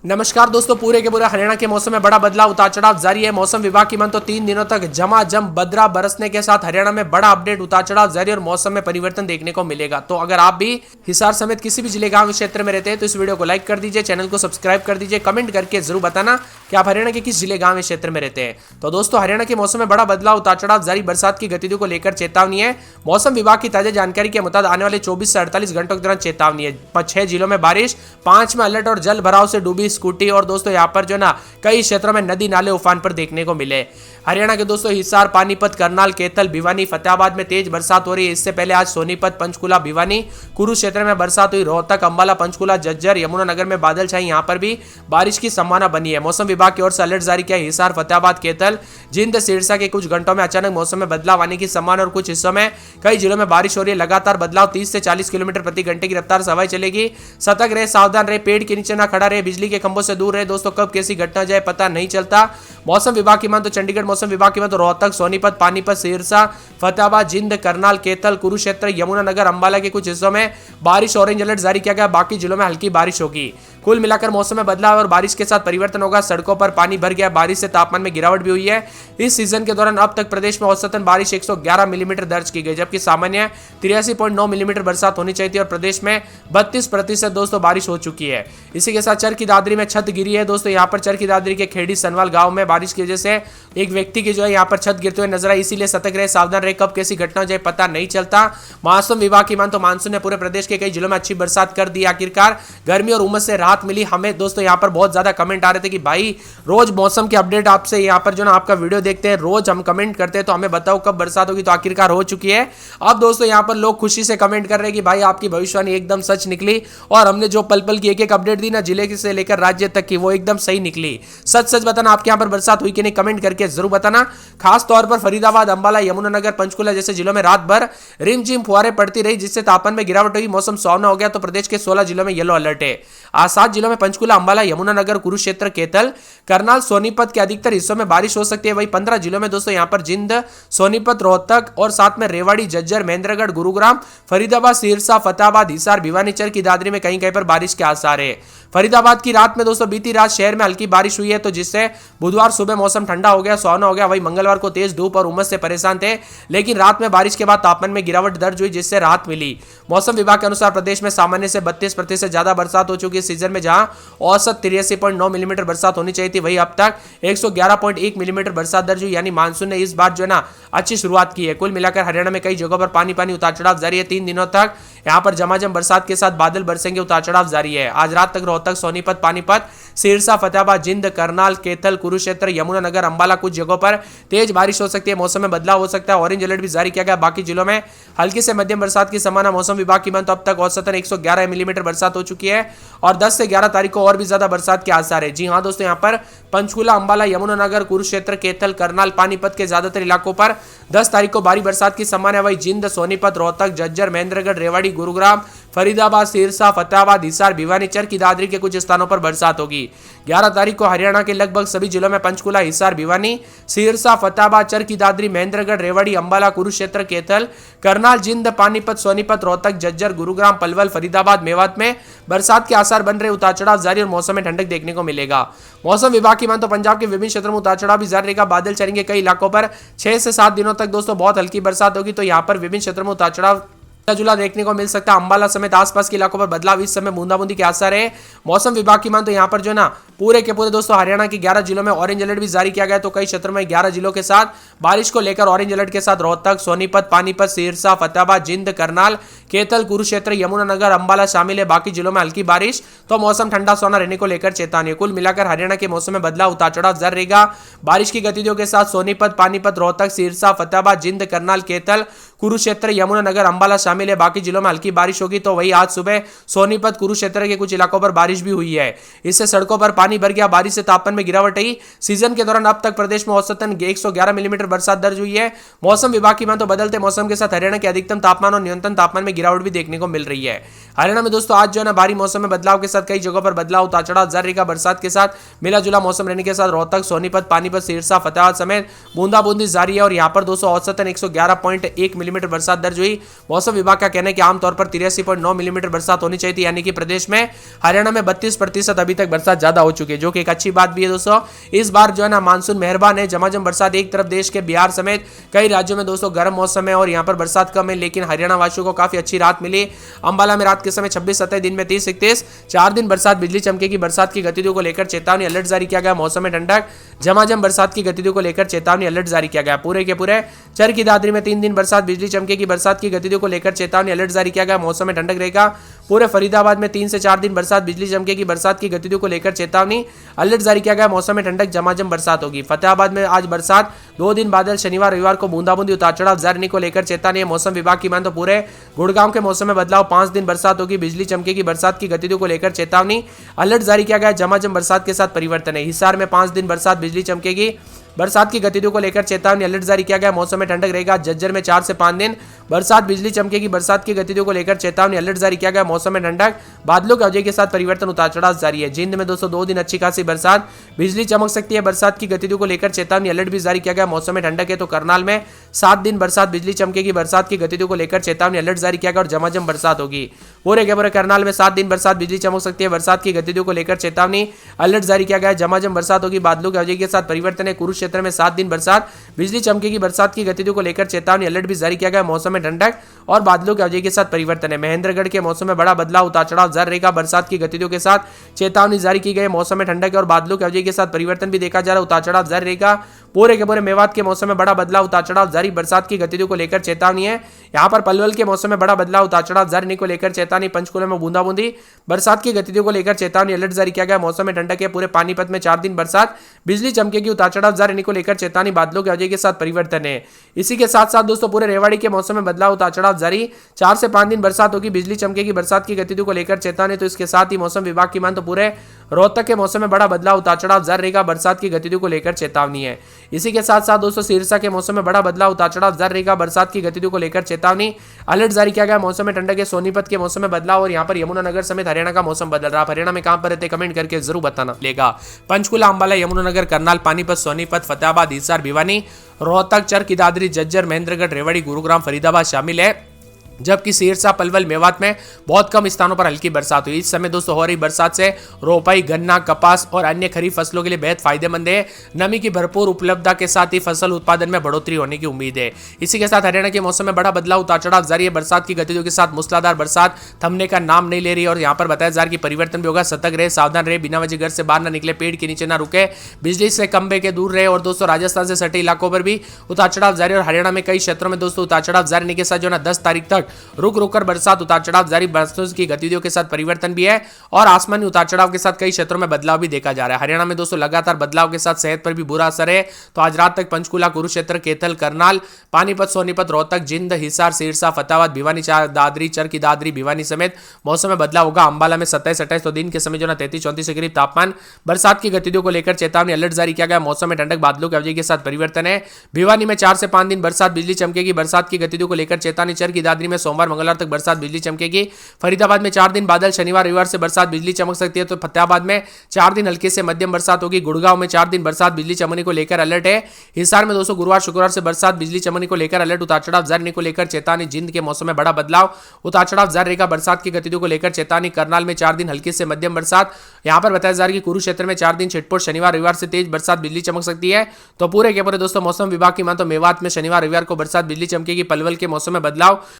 नमस्कार दोस्तों, पूरे के पूरे हरियाणा के मौसम में बड़ा बदलाव उतार चढ़ाव जारी है। मौसम विभाग की माने तो 3 दिनों तक झमाझम बदरा बरसने के साथ हरियाणा में बड़ा अपडेट उतार चढ़ाव जारी और मौसम में परिवर्तन देखने को मिलेगा। तो अगर आप भी हिसार समेत किसी भी जिले गांव क्षेत्र में रहते हैं तो इस वीडियो को लाइक कर दीजिए, चैनल को सब्सक्राइब कर दीजिए, कमेंट करके जरूर बताना कि आप हरियाणा के किस जिले गांव क्षेत्र में रहते हैं। तो दोस्तों, हरियाणा के मौसम में बड़ा बदलाव उतार चढ़ाव जारी, बरसात की गतिविधियों को लेकर चेतावनी है। मौसम विभाग की ताजा जानकारी के मुताबिक आने वाले 24 से 48 घंटों के दौरान चेतावनी है। 6 जिलों में बारिश, 5 में अलर्ट और जल भराव से डूबी स्कूटी। और दोस्तों यहाँ पर जो ना कई क्षेत्रों में नदी नाले उफान पर देखने को मिले। हरियाणा के दोस्तों हिसार, पानीपत, करनाल, कैथल, भिवानी, फतेहाबाद में तेज बरसात हो रही है। इससे पहले आज सोनीपत, पंचकुला, भिवानी, कुरुक्षेत्र में बरसात हुई। रोहतक, अंबाला, पंचकुला, झज्जर, यमुनानगर में बादल छाई, यहां पर भी बारिश की संभावना बनी है। मौसम विभाग की ओर से अलर्ट जारी किया। हिसार, फतेहाबाद, कैथल, जिंद, सिरसा के कुछ घंटों में अचानक मौसम में बदलाव आने की संभावना और कुछ हिस्सों में कई जिलों में बारिश हो रही है। लगातार बदलाव 30 से 40 किलोमीटर प्रति घंटे की रफ्तार से हवाएं चलेगी। सतर्क रहे, सावधान रहे, पेड़ के नीचे ना खड़ा रहे, बिजली के खंभों से दूर रहे। दोस्तों कब कैसी घटना जाए पता नहीं चलता। मौसम विभाग की मान तो चंडीगढ़ मौसम विभाग की मान तो रोहतक, सोनीपत, पानीपत, सिरसा, फतेहाबाद, जिंद, करनाल, कैथल, कुरुक्षेत्र, यमुनानगर, अंबाला के कुछ हिस्सों में बारिश ऑरेंज अलर्ट जारी किया गया। बाकी जिलों में हल्की बारिश होगी। कुल मिलाकर मौसम में बदलाव और बारिश के साथ परिवर्तन होगा। सड़कों पर पानी भर गया, बारिश से तापमान में गिरावट भी हुई है। इस सीजन के दौरान अब तक प्रदेश में औसतन बारिश 111 मिलीमीटर दर्ज की गई, जबकि सामान्य 83.9 मिलीमीटर बरसात होनी चाहिए थी और प्रदेश में 32% दोस्तों बारिश हो चुकी है। इसी के साथ चरखी दादरी में छत गिरी है। दोस्तों यहाँ पर चरखी दादरी के खेड़ी सनवाल गांव में बारिश की वजह से एक व्यक्ति की जो है यहाँ पर छत गिरते हुए नजर आई। इसीलिए सतर्क रहे, सावधान रहे, कब कैसी घटना हो जाए पता नहीं चलता। मौसम विभाग की मान तो मानसून ने पूरे प्रदेश के कई जिलों में अच्छी बरसात कर दी। आखिरकार गर्मी और उमस से राहत मिली। हमें दोस्तों यहाँ पर बहुत ज्यादा कमेंट आ रहे थे कि भाई रोज मौसम के अपडेट आपसे यहाँ पर जो ना आपका वीडियो देखते हैं, रोज हम कमेंट करते हैं तो हमें बताओ कब बरसात होगी। तो आखिरकार हो चुकी है। अब दोस्तों यहाँ पर लोग खुशी से कमेंट कर रहे हैं कि भाई आपकी भविष्यवाणी एकदम सच निकली और हमने जो पल पल की एक एक अपडेट दी ना जिले से लेकर राज्य तक की, वो एकदम सही निकली। सच सच बताना आपके यहाँ पर बरसात हुई कि नहीं, कमेंट करके जरूर बताना। खास तौर पर फरीदाबाद, अंबाला, यमुनानगर, पंचकुला जैसे जिलों में रात भर रिमझिम फुहारें पड़ती रही, जिससे तापमान में गिरावट हुई, मौसम सुहावना हो गया। तो प्रदेश के 16 जिलों में येलो अलर्ट है। आज 7 जिलों में पंचकुला, अंबाला, यमुनानगर, कुरुक्षेत्र, कैथल, करनाल, सोनीपत के अधिकतर हिस्सों में बारिश हो सकती है। वहीं 15 जिलों में दोस्तों यहाँ पर जिंद, सोनीपत, रोहतक और साथ में रेवाड़ी, झज्जर, महेंद्रगढ़, गुरुग्राम, फरीदाबाद, सिरसा, फतेहाबाद, हिसार, भिवानी, चरखी दादरी में कहीं कहीं पर बारिश के आसार है। फरीदाबाद की रात में दोस्तों बीती रात शहर में हल्की बारिश हुई है, तो जिससे बुधवार सुबह मौसम ठंडा हो गया, सुहावना हो गया। वहीं मंगलवार को तेज धूप और उमस से परेशान थे, लेकिन रात में बारिश के बाद तापमान में गिरावट दर्ज हुई, जिससे राहत मिली। मौसम विभाग के अनुसार प्रदेश में सामान्य से 32% ज्यादा बरसात हो चुकी है। सीजन में जहां औसत 83.9 मिलीमीटर बरसात होनी चाहिए थी, वहीं अब तक 111.1 मिलीमीटर बरसात दर्ज हुई। यानी मानसून ने इस बार जो है ना अच्छी शुरुआत की है। कुल मिलाकर हरियाणा में कई जगहों पर पानी पानी उतार चढ़ाव जारी है। 3 दिनों तक यहाँ पर झमाझम बरसात के साथ बादल बरसेंगे, उतार चढ़ाव जारी है। आज रात तक रोहतक, सोनीपत, पानीपत, सिरसा, फतेहाबाद, जिंद, करनाल, कैथल, कुरुक्षेत्र, यमुनानगर, अंबाला कुछ जगहों पर तेज बारिश हो सकती है। मौसम में बदलाव हो सकता है। ऑरेंज अलर्ट भी जारी किया गया। बाकी जिलों में हल्की से मध्यम बरसात की संभावना। मौसम विभाग की मान तो अब तक औसतन 111 मिलीमीटर बरसात हो चुकी है और 10 से 11 तारीख को और भी ज्यादा बरसात के आसार है। जी हाँ दोस्तों, यहाँ पर पंचकुला, अंबाला, यमुनानगर, कुरुक्षेत्र, कैथल, करनाल, पानीपत के ज्यादातर इलाकों पर 10 तारीख को भारी बरसात की संभावना है। वही जिंद, सोनीपत, रोहतक, झज्जर, महेंद्रगढ़, रेवाड़ी, गुरुग्राम, फरीदाबाद, सिरसा, फतेहाबाद, हिसार, भिवानी, चरखी दादरी के कुछ स्थानों पर बरसात होगी। 11 तारीख को हरियाणा के लगभग सभी जिलों में पंचकुला, हिसार, भिवानी, सिरसा, फतेहाबाद, चरखी दादरी, महेंद्रगढ़, रेवाड़ी, अंबाला, कुरुक्षेत्र, कैथल, करनाल, जिंद, पानीपत, सोनीपत, रोहतक, झज्जर, गुरुग्राम, पलवल, फरीदाबाद, मेवात में बरसात के आसार बन रहे। उतार चढ़ाव जारी और मौसम में ठंडक देखने को मिलेगा। मौसम विभाग की मान तो पंजाब के विभिन्न क्षेत्रों में उतार चढ़ाव भी जारी रहेगा। बादल चढ़ेंगे। कई इलाकों पर 6 से 7 दिनों तक दोस्तों बहुत हल्की बरसात होगी। तो यहाँ पर विभिन्न क्षेत्रों में उतार चढ़ाव जुला देखने को मिल सकता है। अंबाला समेत आसपास के इलाकों पर बदलाव, इस समय बूंदाबूंदी के आसार है। मौसम विभाग की मान तो यहाँ पर जो ना पूरे के पूरे दोस्तों हरियाणा के 11 जिलों में ऑरेंज अलर्ट भी जारी किया गया। तो कई क्षेत्रों में 11 जिलों के साथ बारिश को लेकर ऑरेंज अलर्ट के साथ रोहतक, सोनीपत, पानीपत, सिरसा, फतेहाबाद, जिंद, करनाल, कैथल, कुरुक्षेत्र, यमुनानगर, अंबाला शामिल है। बाकी जिलों में हल्की बारिश, तो मौसम ठंडा सोना रहने को लेकर चेतावनी। कुल मिलाकर हरियाणा के मौसम में बदलाव, उतार चढ़ाव जारी रहेगा। बारिश की गतिविधियों के साथ सोनीपत, पानीपत, रोहतक, सिरसा, फतेहाबाद, जिंद, करनाल, कैथल, कुरुक्षेत्र, यमुनानगर, अंबाला शामिल है। बाकी जिलों में हल्की बारिश होगी। तो वही आज सुबह सोनीपत, कुरुक्षेत्र के कुछ इलाकों पर बारिश भी हुई है। इससे सड़कों पर पानी भर गया। बारिश से तापमान में गिरावट आई। सीजन के दौरान अब तक प्रदेश में औसतन 111 मिलीमीटर बरसात दर्ज हुई है। मौसम विभाग की मान तो बदलते मौसम के साथ हरियाणा के अधिकतम तापमान और न्यूनतम तापमान में गिरावट भी देखने को मिल रही है। हरियाणा में दोस्तों आज जो है ना भारी मौसम में बदलाव के साथ कई जगहों पर बदलाव, उतार चढ़ाव जारी रहेगा। बरसात के साथ मिला जुला मौसम रहने के साथ रोहतक, सोनीपत, पानीपत, सिरसा, फतेहाबाद समेत बूंदाबूंदी जारी है और यहाँ पर दोस्तों औसतन 111.1 मिलीमीटर मिलीमीटर बरसात दर्ज हुई। मौसम विभाग का कहना है कि आमतौर पर 83.9 मिलीमीटर बरसात होनी चाहिए थी, यानी कि प्रदेश में हरियाणा में 32% अभी तक बरसात ज्यादा हो चुकी है, जो कि एक अच्छी बात भी है दोस्तों। इस बार जो है ना मानसून मेहरबान है, झमाझम बरसात। एक तरफ देश के बिहार समेत कई राज्यों में दोस्तों गर्म मौसम है और यहाँ पर बरसात कम है, लेकिन हरियाणा वासियों को काफी अच्छी राहत मिली। अंबाला में रात के समय 26-27, दिन में 30-31, 4 दिन बरसात, बिजली चमकेगी। बरसात की गतिविधियों को लेकर चेतावनी अलर्ट जारी किया गया। मौसम में ठंडक, झमाझम बरसात की गतिविधियों को लेकर चेतावनी अलर्ट जारी किया गया। पूरे के पूरे चरखी दादरी में 3 दिन बरसात, बिजली चमकेगी। बरसात की गतिविधियों को लेकर चेतावनी अलर्ट जारी किया गया। मौसम में ठंडक रहेगा। पूरे फरीदाबाद में 3 से 4 दिन बरसात, बिजली चमकेगी। बरसात की गतिविधियों को लेकर चेतावनी अलर्ट जारी किया गया। मौसम में ठंडक, झमाझम बरसात होगी। फतेहाबाद में आज बरसात, 2 दिन बादल, शनिवार रविवार को बूंदाबूंदी, उतार चढ़ाव जारी को लेकर चेतावनी है। मौसम विभाग की मान तो पूरे गुड़गांव के मौसम में बदलाव, 5 दिन बरसात होगी, बिजली चमकेगी। बरसात की गतिविधियों को लेकर चेतावनी अलर्ट जारी किया गया। झमाझम बरसात के साथ परिवर्तन है। हिसार में 5 दिन बरसात, बिजली चमकेगी। बरसात की गतिविधियों को लेकर चेतावनी अलर्ट जारी किया गया। मौसम में ठंडक रहेगा। झज्जर में 4 से 5 दिन बरसात, बिजली चमकेगी। बरसात की गतिविधियों को लेकर चेतावनी अलर्ट जारी किया गया। मौसम में ठंडक, बादलों के अवजय के साथ परिवर्तन, उतार चढ़ाव जारी है। जिंद में दोस्तों 2 दिन अच्छी खासी बरसात, बिजली चमक सकती है। बरसात की गतिविधियों को लेकर चेतावनी अलर्ट भी जारी किया गया। मौसम में ठंडक है। तो करनाल में 7 दिन बरसात, बिजली चमकेगी। बरसात की गतिविधियों को लेकर चेतावनी अलर्ट जारी किया गया और झमाझम बरसात होगी। पूरे के पूरे करनाल में 7 दिन बरसात, बिजली चमक सकती है। बरसात की गतिविधियों को लेकर चेतावनी अलर्ट जारी किया गया। झमाझम बरसात होगी, बादलों के अवजय के साथ परिवर्तन है। कुरुक्षेत्र में 7 दिन बरसात, बिजली चमकेगी। बरसात की गतिविधियों को लेकर चेतावनी अलर्ट भी जारी किया गया। मौसम में ठंडक और बादलों के अवजय के साथ परिवर्तन है। महेंद्रगढ़ के मौसम में बड़ा बदलाव, उतार चढ़ाव जारी रहेगा। बरसात की गतिविधियों के साथ चेतावनी जारी की गई। मौसम में ठंडक और बादलों के अवजय के साथ परिवर्तन भी देखा जा रहा है, उतार चढ़ाव जारी रहेगा। पूरे के पूरे मेवात के मौसम में बड़ा बदलाव, उतार चढ़ाव जारी। बरसात की गतिविधियों को लेकर चेतावनी है। यहाँ पर पलवल के मौसम में बड़ा बदलाव, उतार चढ़ाव जारी को लेकर चेतावनी। पंचकुला में बूंदाबूंदी, बरसात की गतिविधियों को लेकर चेतावनी अलर्ट जारी किया गया। मौसम में ठंडक है। पूरे पानीपत में 4 दिन बरसात, बिजली चमकेगी। उतार चढ़ाव जारी को लेकर चेतावनी, बादलों के अवजय के साथ परिवर्तन है। इसी के साथ साथ दोस्तों पूरे रेवाड़ी के मौसम में बदलाव, उतार चढ़ाव जारी। 4 से 5 दिन बरसात होगी, बिजली चमकेगी। बरसात की गतिविधियों को लेकर चेतावनी। तो इसके साथ ही मौसम विभाग की मान तो पूरे रोहतक के मौसम में बड़ा बदलाव, उतार चढ़ाव जारी रहेगा। बरसात की गतिविधियों को लेकर चेतावनी है। इसी के साथ साथ दोस्तों सिरसा के मौसम में बड़ा बदलाव, उतार चढ़ाव जारी रहेगा। बरसात की गतिविधियों को लेकर चेतावनी अलर्ट जारी किया गया। मौसम में ठंडक है। सोनीपत के मौसम में बदलाव और यहाँ पर यमुनानगर समेत हरियाणा का मौसम बदल रहा है। हरियाणा में कहां पर रहते कमेंट करके जरूर बताना लेगा। पंचकुला, अंबाला, यमुनानगर, करनाल, पानीपत, सोनीपत, फतेहाबाद, हिसार, भिवानी, रोहतक, चरखी दादरी, झज्जर, महेंद्रगढ़, रेवाड़ी, गुरुग्राम, फरीदाबाद शामिल है। जबकि सिरसा, पलवल, मेवात में बहुत कम स्थानों पर हल्की बरसात हुई। इस समय दोस्तों हो रही बरसात से रोपाई, गन्ना, कपास और अन्य खरीफ फसलों के लिए बेहद फायदेमंद है। नमी की भरपूर उपलब्धता के साथ ही फसल उत्पादन में बढ़ोतरी होने की उम्मीद है। इसी के साथ हरियाणा के मौसम में बड़ा बदलाव, उतार चढ़ाव जारी है। बरसात की गतिविधियों के साथ मूसलाधार बरसात थमने का नाम नहीं ले रही और यहाँ पर बताया जा रहा है कि परिवर्तन भी होगा। सतर्क रहे, सावधान रहे, बिना वजह घर से बाहर न निकले, पेड़ के नीचे न रुके, बिजली से खंभे के दूर रहे। और दोस्तों राजस्थान से सटे इलाकों पर भी उतार चढ़ाव जारी और हरियाणा में कई क्षेत्रों में दोस्तों उतार चढ़ाव जारी के साथ जो है 10 तारीख तक रुक रुक बरसात, उतार चढ़ाव जारी। बरसात की गतिविधियों के साथ परिवर्तन भी है और आसमानी उतार चढ़ाव के साथ कई क्षेत्रों में बदलाव भी देखा जा रहा है। हरियाणा में दोस्तों लगातार बदलाव के साथ सेहत पर भी बुरा असर है। तो आज रात तक पंचकुला, कुरुक्षेत्र, कैथल, करनाल, पानीपत, सोनीपत, रोहतक, जिंद, हिसार, सिरसा, फतेहाबाद, भिवानी, दादरी, चरखी दादरी, भिवानी समेत मौसम में बदलाव होगा। अंबाला में 27-28, तो दिन के समय जो 33-34 के करीब तापमान। बरसात की गतिविधियों को लेकर चेतावनी अलर्ट जारी किया गया। मौसम में ठंडक, बादलों के अवजय के साथ परिवर्तन है। भिवानी में 4 से 5 दिन बरसात, बिजली चमकेगी। बरसात की गतिविधियों को लेकर चेतावनी। चरखी दादरी में सोमवार, मंगलवार तक बरसात, बिजली चमकेगी। फरीदाबाद में 4 दिन बादल, शनिवार रविवार से बरसात, बिजली चमक सकती है। तो फतेहाबाद में 4 दिन हल्के से मध्यम बरसात होगी। गुड़गांव में 4 दिन बरसात, बिजली चमकने को लेकर अलर्ट है। हिसार में दोस्तों गुरुवार, शुक्रवार से बरसात, बिजली चमकने को लेकर अलर्ट, उतार चढ़ाव जारी को लेकर चेतावनी। जिंद के मौसम में बड़ा बदलाव, उतार चढ़ाव जारी रहेगा। बरसात की गतिविधियों को लेकर चेतावनी। करनाल में 4 दिन हल्की से मध्यम बरसात। यहां पर बताया जा रहा है कि कुरुक्षेत्र में 4 दिन छिटपुट, शनिवार रविवार से तेज बरसात, बिजली चमक सकती है। तो पूरे के पूरे दोस्तों मौसम विभाग की मान तो मेवात में शनिवार रविवार को बरसात, बिजली चमकेगी। पलवल के मौसम में बदलाव,